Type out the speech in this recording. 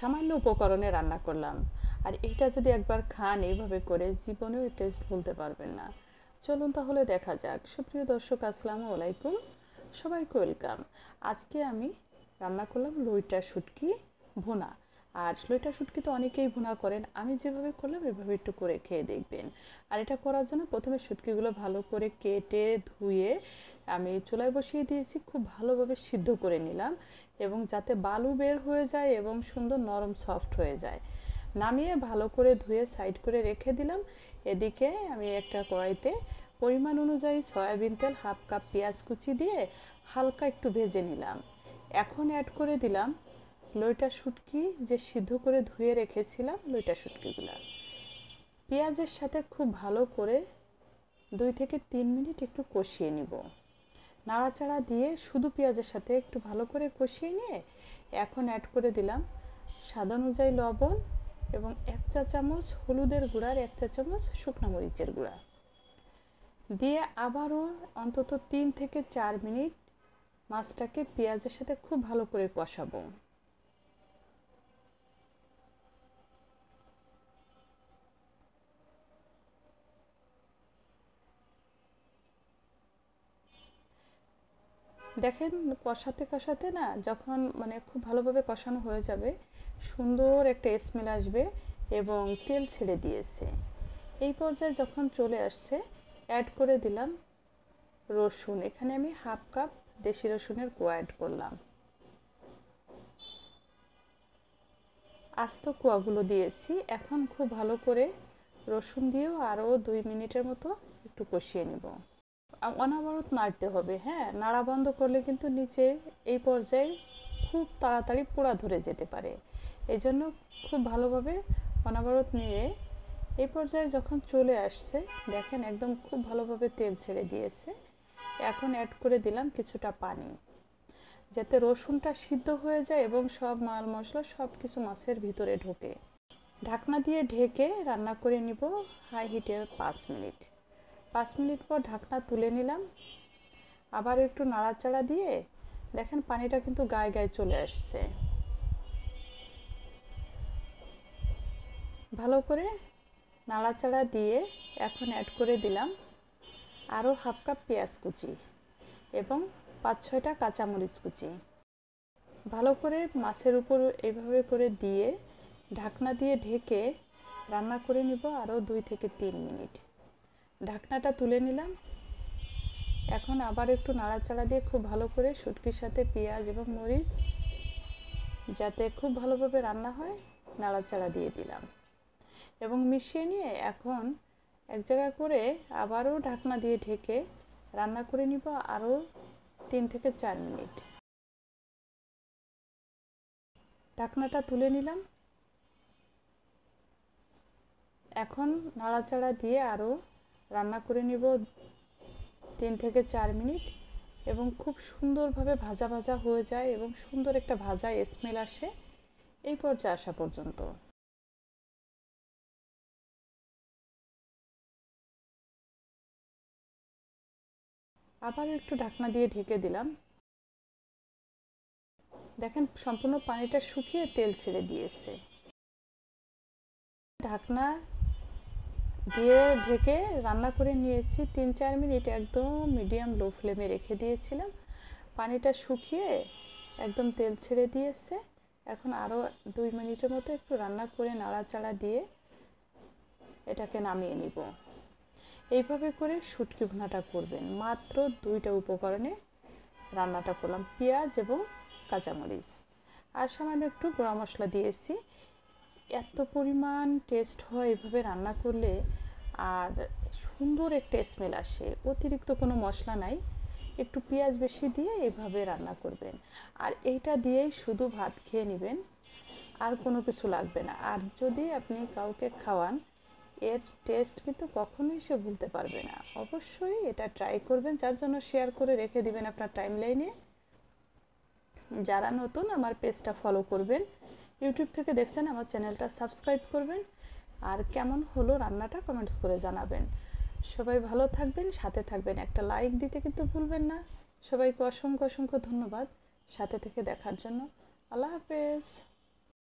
সামান্য উপকরণে রান্না করলাম। আর এটা যদি একবার খান এইভাবে করে, জীবনেও টেস্ট ভুলতে পারবেন না। চলুন তাহলে দেখা যাক। সুপ্রিয় দর্শক, আসসালামু আলাইকুম, সবাইকে ওয়েলকাম। আজকে আমি রান্না করলাম লইটা শুটকি ভুনা। আর লইটা শুটকি তো অনেকেই ভুনা করেন, আমি যেভাবে করলাম এভাবে একটু করে খেয়ে দেখবেন। আর এটা করার জন্য প্রথমে শুটকিগুলো ভালো করে কেটে ধুয়ে আমি চুলায় বসিয়ে দিয়েছি, খুব ভালোভাবে সিদ্ধ করে নিলাম এবং যাতে বালু বের হয়ে যায় এবং সুন্দর নরম সফট হয়ে যায়। নামিয়ে ভালো করে ধুয়ে সাইড করে রেখে দিলাম। এদিকে আমি একটা কড়াইতে পরিমাণ অনুযায়ী সয়াবিন তেল, হাফ কাপ পেঁয়াজ কুচি দিয়ে হালকা একটু ভেজে নিলাম। এখন অ্যাড করে দিলাম লইটা শুটকি, যে সিদ্ধ করে ধুয়ে রেখেছিলাম লইটা শুটকিগুলো পেঁয়াজের সাথে খুব ভালো করে 2 থেকে 3 মিনিট একটু কষিয়ে নিব। নাড়াচাড়া দিয়ে শুধু পেঁয়াজের সাথে একটু ভালো করে কষিয়ে নিয়ে এখন অ্যাড করে দিলাম স্বাদ অনুযায়ী লবণ এবং 1 চা চামচ হলুদের গুঁড়া আর 1 চা চামচ শুকনো মরিচের গুঁড়া দিয়ে আবারও অন্তত 3 থেকে 4 মিনিট মাছটাকে পেঁয়াজের সাথে খুব ভালো করে কষাবো। দেখেন কষাতে কষাতে না, যখন খুব ভালোভাবে কষানো হয়ে যাবে, সুন্দর একটা স্মেল আসবে এবং তেল ছেড়ে দিয়েছে। এই পর্যায়ে যখন চলে আসছে, অ্যাড করে দিলাম রসুন। এখানে আমি হাফ কাপ দেশি রসুনের কোয়া অ্যাড করলাম। আস্ত কোয়াগুলো দিয়েছি। এখন খুব ভালো করে রসুন দিয়েও আরও 2 মিনিটের মতো একটু কষিয়ে নেব। অনবরত নাড়তে হবে, হ্যাঁ, নাড়া বন্ধ করলে কিন্তু নিচে এই পর্যায়ে খুব তাড়াতাড়ি পোড়া ধরে যেতে পারে। এই জন্য খুব ভালোভাবে অনবরত নেড়ে এই পর্যায়ে যখন চলে আসছে, দেখেন একদম খুব ভালোভাবে তেল ছেড়ে দিয়েছে। এখন অ্যাড করে দিলাম কিছুটা পানি, যাতে রসুনটা সিদ্ধ হয়ে যায় এবং সব মাল মশলা সব কিছু মাছের ভিতরে ঢোকে। ঢাকনা দিয়ে ঢেকে রান্না করে নিব হাই হিটে 5 মিনিট। 5 মিনিট পর ঢাকনা তুলে নিলাম। আবার একটু নাড়াচাড়া দিয়ে দেখেন পানিটা কিন্তু গায়ে গায়ে চলে আসছে। ভালো করে নাড়াচাড়া দিয়ে এখন অ্যাড করে দিলাম আরও হাফ কাপ পেঁয়াজ কুচি এবং 5-6টা কাঁচামরিচ কুচি। ভালো করে মাছের উপর এইভাবে করে দিয়ে ঢাকনা দিয়ে ঢেকে রান্না করে নিব আরও 2 থেকে 3 মিনিট। ঢাকনাটা তুলে নিলাম। এখন আবার একটু নাড়াচাড়া দিয়ে খুব ভালো করে শুটকির সাথে পেঁয়াজ এবং মরিচ যাতে খুব ভালোভাবে রান্না হয় নাড়াচাড়া দিয়ে দিলাম এবং মিশিয়ে নিয়ে এখন এক জায়গা করে আবারও ঢাকনা দিয়ে ঢেকে রান্না করে নিব আরও 3 থেকে 4 মিনিট। ঢাকনাটা তুলে নিলাম। এখন নাড়াচাড়া দিয়ে আরও রান্না করে নিব 3 থেকে 4 মিনিট এবং খুব সুন্দরভাবে ভাজা ভাজা হয়ে যায় এবং সুন্দর একটা ভাজা স্মেল আসে এই পর্যায়ে আসা পর্যন্ত। আবার একটু ঢাকনা দিয়ে ঢেকে দিলাম। দেখেন সম্পূর্ণ পানিটা শুকিয়ে তেল ছেড়ে দিয়েছে। ঢাকনা দিয়ে ঢেকে রান্না করে নিয়েছি 3-4 মিনিট, একদম মিডিয়াম লো ফ্লেমে রেখে দিয়েছিলাম। পানিটা শুকিয়ে একদম তেল ছেড়ে দিয়েছে। এখন আরও 2 মিনিটের মতো একটু রান্না করে নাড়াচাড়া দিয়ে এটাকে নামিয়ে নিব। এইভাবে করে শুটকি ভুনাটা করবেন। মাত্র 2টা উপকরণে রান্নাটা করলাম, পেঁয়াজ এবং কাঁচামরিচ আর সামান্য একটু গুঁড়া মশলা দিয়েছি। এত পরিমাণ টেস্ট হয় এভাবে রান্না করলে, আর সুন্দর একটা স্মেল আসে। অতিরিক্ত কোনো মশলা নাই, একটু পেঁয়াজ বেশি দিয়ে এভাবে রান্না করবেন। আর এইটা দিয়েই শুধু ভাত খেয়ে নেবেন, আর কোনো কিছু লাগবে না। আর যদি আপনি কাউকে খাওয়ান, এর টেস্ট কিন্তু কখনোই সে ভুলতে পারবে না। অবশ্যই এটা ট্রাই করবেন, যার জন্য শেয়ার করে রেখে দিবেন আপনার টাইমলাইনে। যারা নতুন আমার পেজটা ফলো করবেন, ইউটিউব থেকে দেখছেন আমার চ্যানেলটা সাবস্ক্রাইব করবেন। আর কেমন হলো রান্নাটা কমেন্টস করে জানাবেন। সবাই ভালো থাকবেন, সাথে থাকবেন, একটা লাইক দিতে কিন্তু ভুলবেন না। সবাইকে অসংখ্য অসংখ্য ধন্যবাদ সাথে থেকে দেখার জন্য। আল্লাহ হাফেজ।